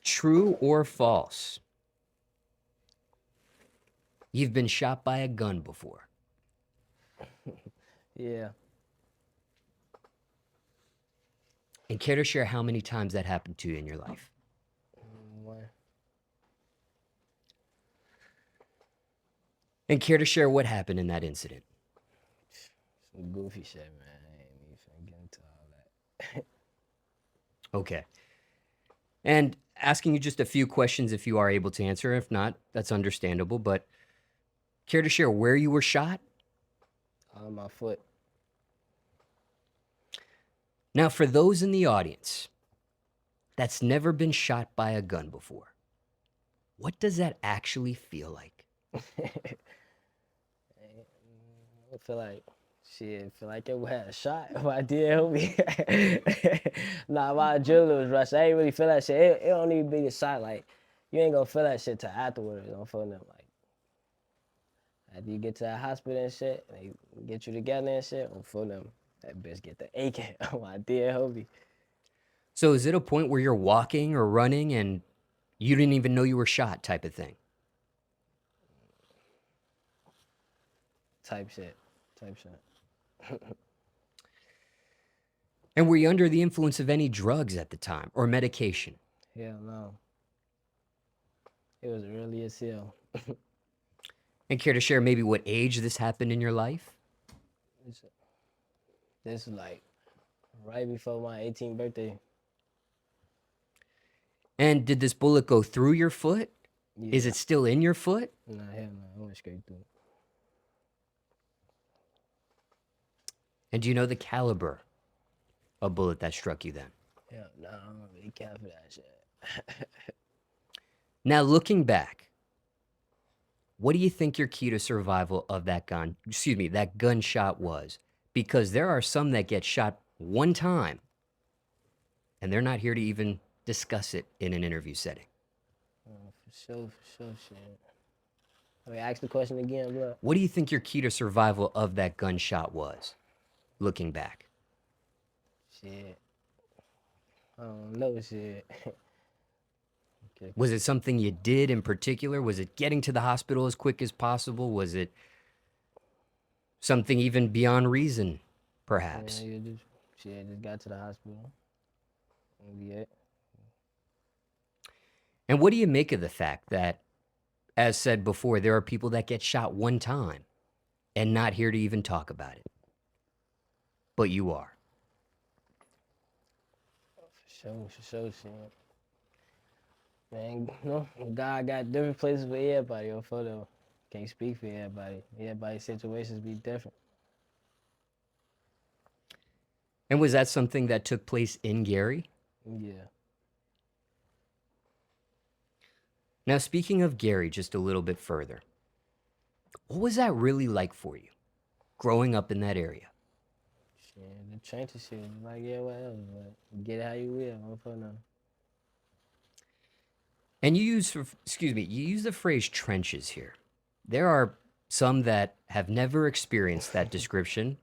True or false? You've been shot by a gun before. Yeah. And care to share how many times that happened to you in your life? One. And care to share what happened in that incident? Some goofy shit, man. I ain't even finna get into all that. Okay. And asking you just a few questions if you are able to answer. If not, that's understandable. But care to share where you were shot? On my foot. Now, for those in the audience that's never been shot by a gun before, what does that actually feel like? I feel like shit. Feel like it had a shot. If I did help me. Nah, my adrenaline was rushing. I ain't really feel that shit. It don't even be a shot. Like you ain't gonna feel that shit till afterwards. You don't feel nothing. Like after you get to the hospital and shit, they get you together and shit. Don't feel nothing. That bitch get the aching. My dear homie. So, is it a point where you're walking or running and you didn't even know you were shot, type of thing? Type shit. Type shit. And were you under the influence of any drugs at the time or medication? Hell no. It was early as hell. And care to share maybe what age this happened in your life? This, this was like right before my 18th birthday. And did this bullet go through your foot? Is Yeah. it still in your foot? Nah, hell no. I went straight through. And do you know the caliber of bullet that struck you then? Hell no. I don't really care for that shit. Now, looking back, what do you think your key to survival of that that gunshot was? Because there are some that get shot one time and they're not here to even discuss it in an interview setting. For sure, shit. Wait, ask the question again, bro. What do you think your key to survival of that gunshot was, looking back? Shit. I don't know, shit. Okay. Was it something you did in particular? Was it getting to the hospital as quick as possible? Was it something even beyond reason, Yeah, perhaps? you just shit. Just got to the hospital. And be it. And what do you make of the fact that, as said before, there are people that get shot one time and not here to even talk about it? But you are. For sure, shit. Man, you know, God got different places for everybody. Or for the can't speak for everybody. Everybody's situations be different. And was that something that took place in Gary? Yeah. Now, speaking of Gary, just a little bit further, what was that really like for you, growing up in that area? Shit, the trenches shit, like everywhere else, but get it how you will, I'm for now. And you use the phrase trenches here. There are some that have never experienced that description,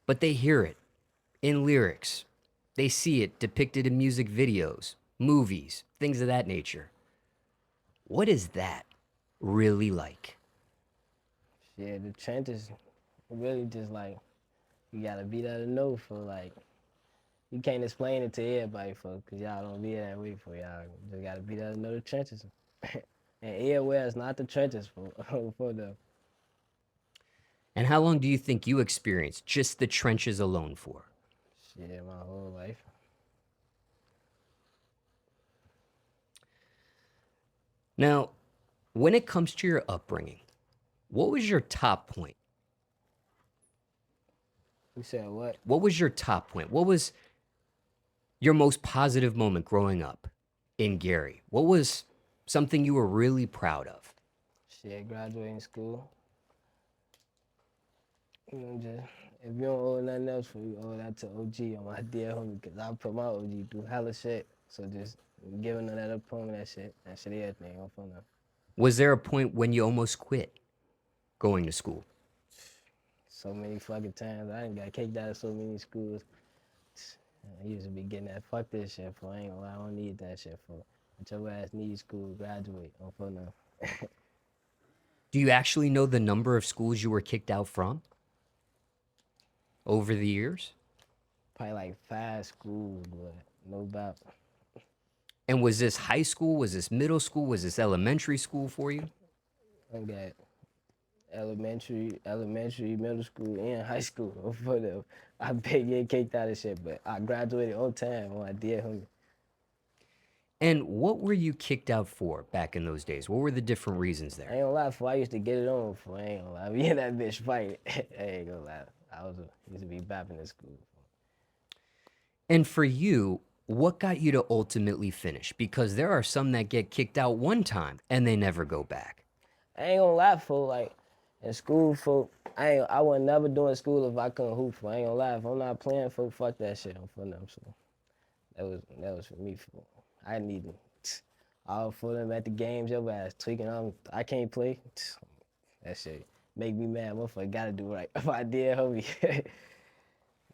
but they hear it in lyrics. They see it depicted in music videos, movies, things of that nature. What is that really like? Shit, the trenches really just like you gotta be there to know for like you can't explain it to everybody for cause y'all don't be that way for y'all. Just gotta be there to know the trenches. And everywhere is not the trenches for for them. And how long do you think you experienced just the trenches alone for? Shit, my whole life. Now, when it comes to your upbringing, what was your top point? You said what? What was your top point? What was your most positive moment growing up in Gary? What was something you were really proud of? Shit, graduating school. You know, just if you don't owe nothing else for you, owe that to OG on my dear homie, cause I put my OG through hella shit. So just giving that up on that shit everything on phone now. Was there a point when you almost quit going to school? So many fucking times. I done got kicked out of so many schools. I used to be getting that fuck this shit for. I ain't gonna lie, I don't need that shit for. But your ass need school, graduate. I'm for now. Do you actually know the number of schools you were kicked out from over the years? Probably like 5 schools, but no doubt. And was this high school? Was this middle school? Was this elementary school for you? I got elementary, middle school, and high school. I'm for them. I been getting kicked out of shit, but I graduated on time when I did, homie. And what were you kicked out for back in those days? What were the different reasons I there? ain't gonna lie, for I used to get it on for. I ain't gonna lie. Me and that bitch fight. I ain't gonna lie. Used to be bapping in school. And for you, what got you to ultimately finish? Because there are some that get kicked out one time and they never go back. I ain't gonna lie, for like in school, for I was never doing school if I couldn't hoop. For I ain't gonna lie, if I'm not playing, for fuck that shit. I'm for them. So that was for me. For I needed all for them at the games. Your ass tweaking on. I can't play. That shit make me mad. Motherfucker gotta do right. If I did, homie,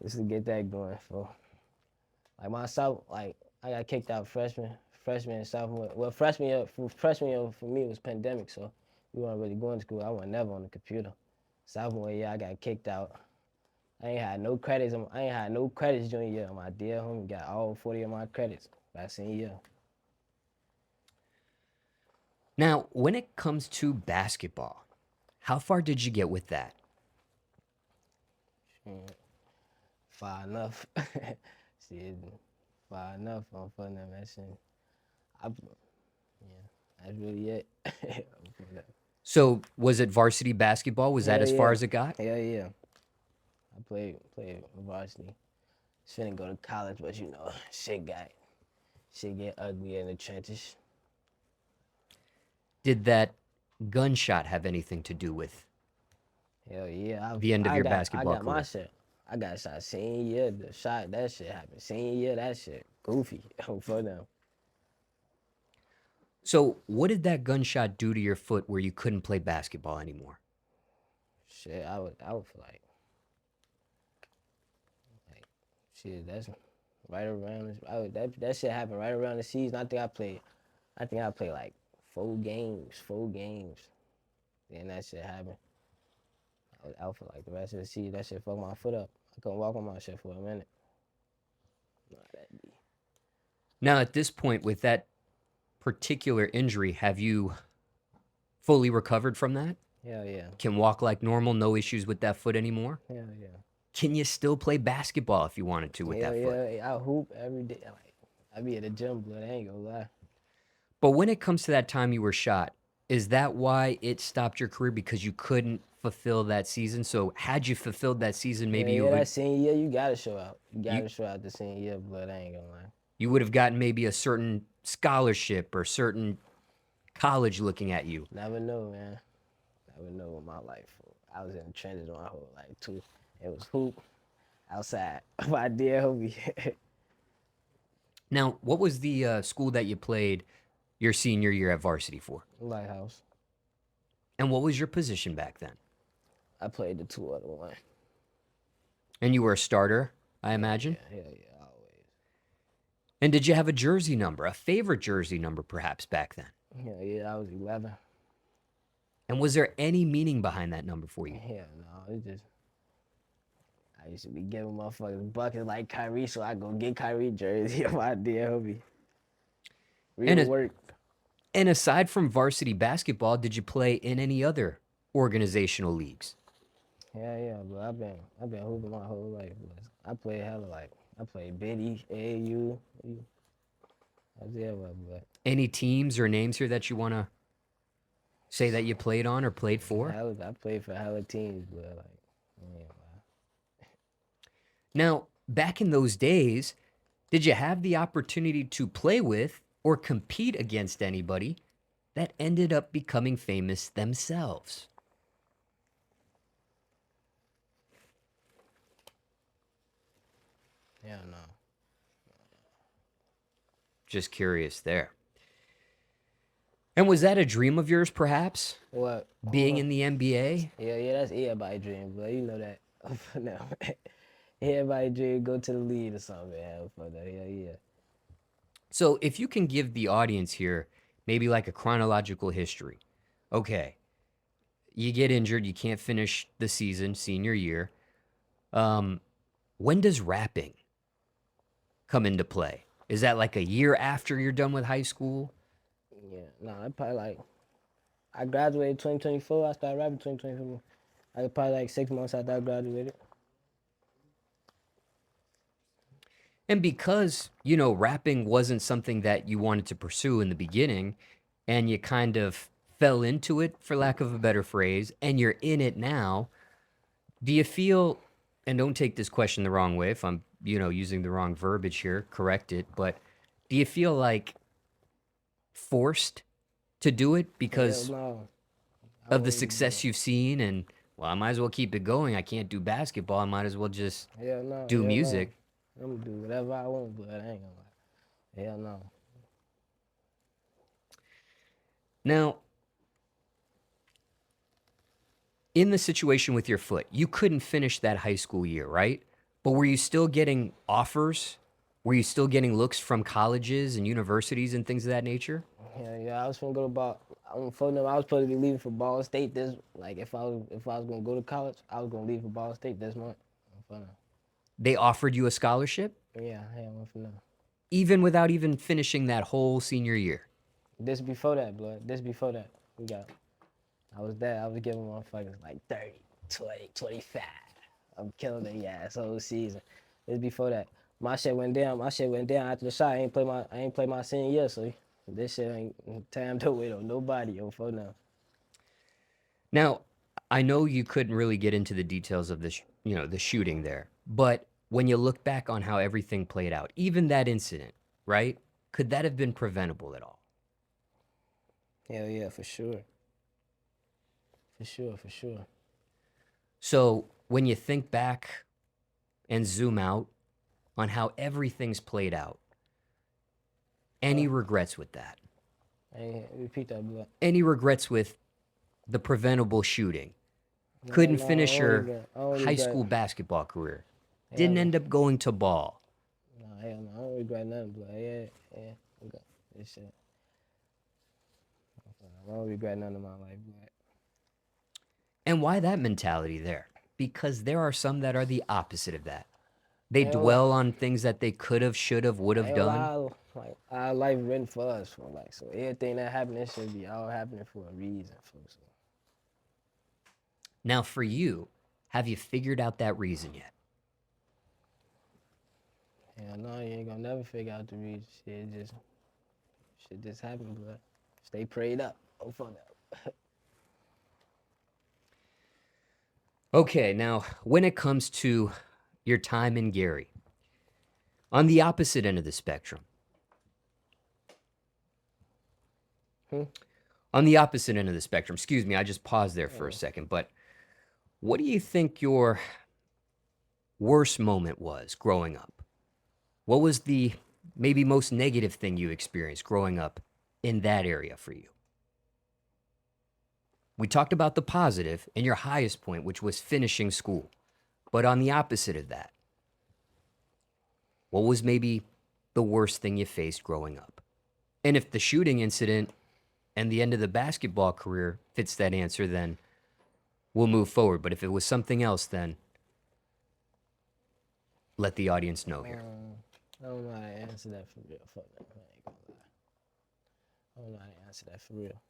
just to get that going. For like myself, like I got kicked out freshman and sophomore. Well, freshman year for me was pandemic, so we weren't really going to school. I wasn't never on the computer. Sophomore year, I got kicked out. I ain't had no credits. I ain't had no credits junior year. My dear homie got all 40 of my credits by senior year. Now, when it comes to basketball, how far did you get with that? Far enough. Shit, far enough. I'm fun that man. Shit. Yeah, that's really it. I'm for that. So, was it varsity basketball? Was that Hell as far yeah. as it got? Hell yeah. I played varsity. Shouldn't go to college, but you know, shit get ugly in the trenches. Did that gunshot have anything to do with Hell yeah. the end of your I basketball got my career? shit. I got shot senior year. The shot, that shit happened. Senior year, that shit goofy. For them. So, what did that gunshot do to your foot where you couldn't play basketball anymore? Shit, I would feel like shit. That's right around. That shit happened right around the season. I think I played like 4 games. Then that shit happened. I was out for like the rest of the season. That shit fucked my foot up. I couldn't walk on my shit for a minute. Nah, that be. Now, at this point, with that particular injury, have you fully recovered from that? Hell yeah. Can walk like normal, no issues with that foot anymore? Hell yeah. Can you still play basketball if you wanted to with Hell that foot? yeah. I hoop every day. Like, I be at the gym, blood. I ain't gonna lie. But when it comes to that time you were shot, is that why it stopped your career because you couldn't fulfill that season? So had you fulfilled that season, Hell maybe yeah, that senior year, you gotta show out. You you gotta show out the senior year, blood. I ain't gonna lie. you would have gotten maybe a certain scholarship or certain college looking at you. Never know, man. Never know in my life. I was in the trenches my whole life too. It was hoop outside. My dear homie. Now, what was the school that you played your senior year at varsity for? Lighthouse. And what was your position back then? I played the 2 other one. And you were a starter, I imagine? Yeah, hell yeah, always. And did you have a jersey number, a favorite jersey number perhaps back then? Hell yeah, I was 11. And was there any meaning behind that number for you? Hell no, it's just I used to be giving motherfuckers buckets like Kyrie, so I go get Kyrie jersey. My dear homie. Real And work. And aside from varsity basketball, did you play in any other organizational leagues? Yeah, yeah, but I've been hooping my whole life. But I played hella I played Biddy, AAU. I was everywhere, but Any teams or names here that you want to say that you played on or played for? I played for hella teams, but like, I ain't gonna lie. Now, back in those days, did you have the opportunity to play with or compete against anybody that ended up becoming famous themselves? Hell no. Just curious there. And was that a dream of yours, perhaps? What? Being in the NBA? Yeah, that's everybody's dream, but you know that. No. Everybody dream go to the league or something, man. For that, yeah. So if you can give the audience here maybe like a chronological history. Okay, you get injured, you can't finish the season, senior year. Um, when does rapping come into play? Is that like a year after you're done with high school? Yeah, nah, I probably like I graduated 2024. I started rapping 2024. I probably like 6 months after I graduated. And because, rapping wasn't something that you wanted to pursue in the beginning, and you kind of fell into it, for lack of a better phrase, and you're in it now, do you feel, and don't take this question the wrong way if I'm, using the wrong verbiage here, correct it, but do you feel like forced to do it Hell because no, I of the wouldn't do success you've seen and, well, I might as well keep it going. I can't do basketball. I might as well just it. Hell no, do hell no. music. I'm gonna do whatever I want, but I ain't gonna lie. Hell no. Now, in the situation with your foot, you couldn't finish that high school year, right? But were you still getting offers? Were you still getting looks from colleges and universities and things of that nature? Yeah, I was gonna go to ball. I'm for them. I was supposed to be leaving for Ball State this. Like if I was gonna go to college, I was gonna leave for Ball State this month. I'm for them. They offered you a scholarship Yeah, I'm for them. even without even finishing that whole senior year. This before that, blood. This before that. We got. I was there. I was giving motherfuckers like 30, 20, 25. I'm killing their ass whole season. This before that. My shit went down. My shit went down after the shot. I ain't play my senior year, so this shit ain't time to wait on nobody. Yo, for now. Now, I know you couldn't really get into the details of this, the shooting there, but when you look back on how everything played out, even that incident, right? Could that have been preventable at all? Hell yeah, for sure. For sure, for sure. So, when you think back and zoom out on how everything's played out, any regrets with that? Hey, repeat that, blood. Any regrets with the preventable shooting? No, Couldn't no, I finish don't your regret. I don't high regret. school basketball career. Hell Didn't no. end up going to ball. No, hell no. I don't regret nothing, blood. Yeah. Okay. This shit. I don't regret none of my life, blood. And why that mentality there? Because there are some that are the opposite of that. They Hell, dwell on things that they could have, should have, would have ain't gonna done. lie, like our life written for us, for like so everything that happened should be all happening for a reason, folks. Now, for you, have you figured out that reason yet? Hell no, you ain't gonna never figure out the reason. Shit just happened, blood. Stay prayed up. Oh fuck that. Okay, now, when it comes to your time in Gary, on the opposite end of the spectrum, on the opposite end of the spectrum, excuse me, I just paused there for a second, but what do you think your worst moment was growing up? What was the maybe most negative thing you experienced growing up in that area for you? We talked about the positive and your highest point, which was finishing school. But on the opposite of that, what was maybe the worst thing you faced growing up? And if the shooting incident and the end of the basketball career fits that answer, then we'll move forward. But if it was something else, then let the audience know here. I don't know how to answer that for real. Fuck that. I ain't gonna lie. I don't know how to answer that for real.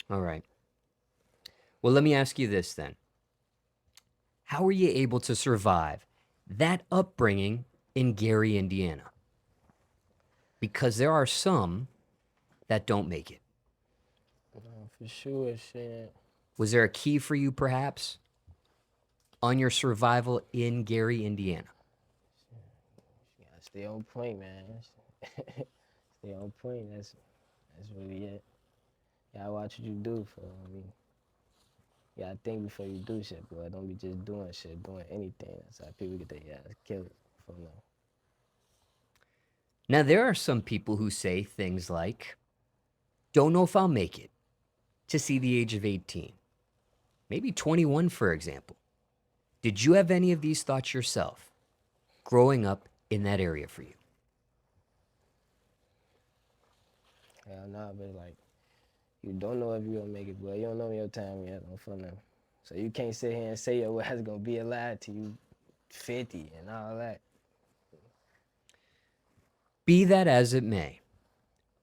All right. Well, let me ask you this then. How were you able to survive that upbringing in Gary, Indiana? Because there are some that don't make it. For sure, shit. Was there a key for you, perhaps, on your survival in Gary, Indiana? You gotta stay on point, man. Stay on point. That's really it. You gotta watch what you do for me. You gotta think before you do shit, bro. Don't be just doing shit, doing anything. That's how people get their ass killed for now. Now, there are some people who say things like, don't know if I'll make it to see the age of 18. Maybe 21, for example. Did you have any of these thoughts yourself growing up in that area for you? Hell nah, but like, you don't know if you gonna make it, boy. You don't know your time yet, no fun now. So you can't sit here and say your ass gonna be alive till you 50 and all that. Be that as it may,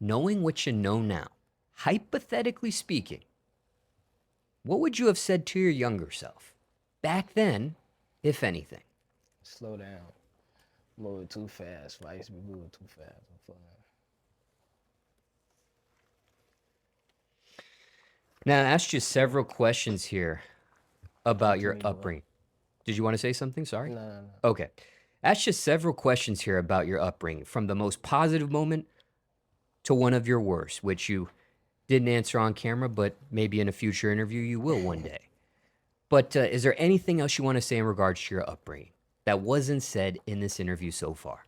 knowing what you know now, hypothetically speaking, what would you have said to your younger self back then, if anything? Slow down. Moving too fast. I used to be moving too fast. No fun now. Now, I asked you several questions here about your Me, boy. upbringing. Did you want to say something? Sorry. No. Okay. Asked you several questions here about your upbringing, from the most positive moment to one of your worst, which you didn't answer on camera, but maybe in a future interview you will one day. But is there anything else you want to say in regards to your upbringing that wasn't said in this interview so far?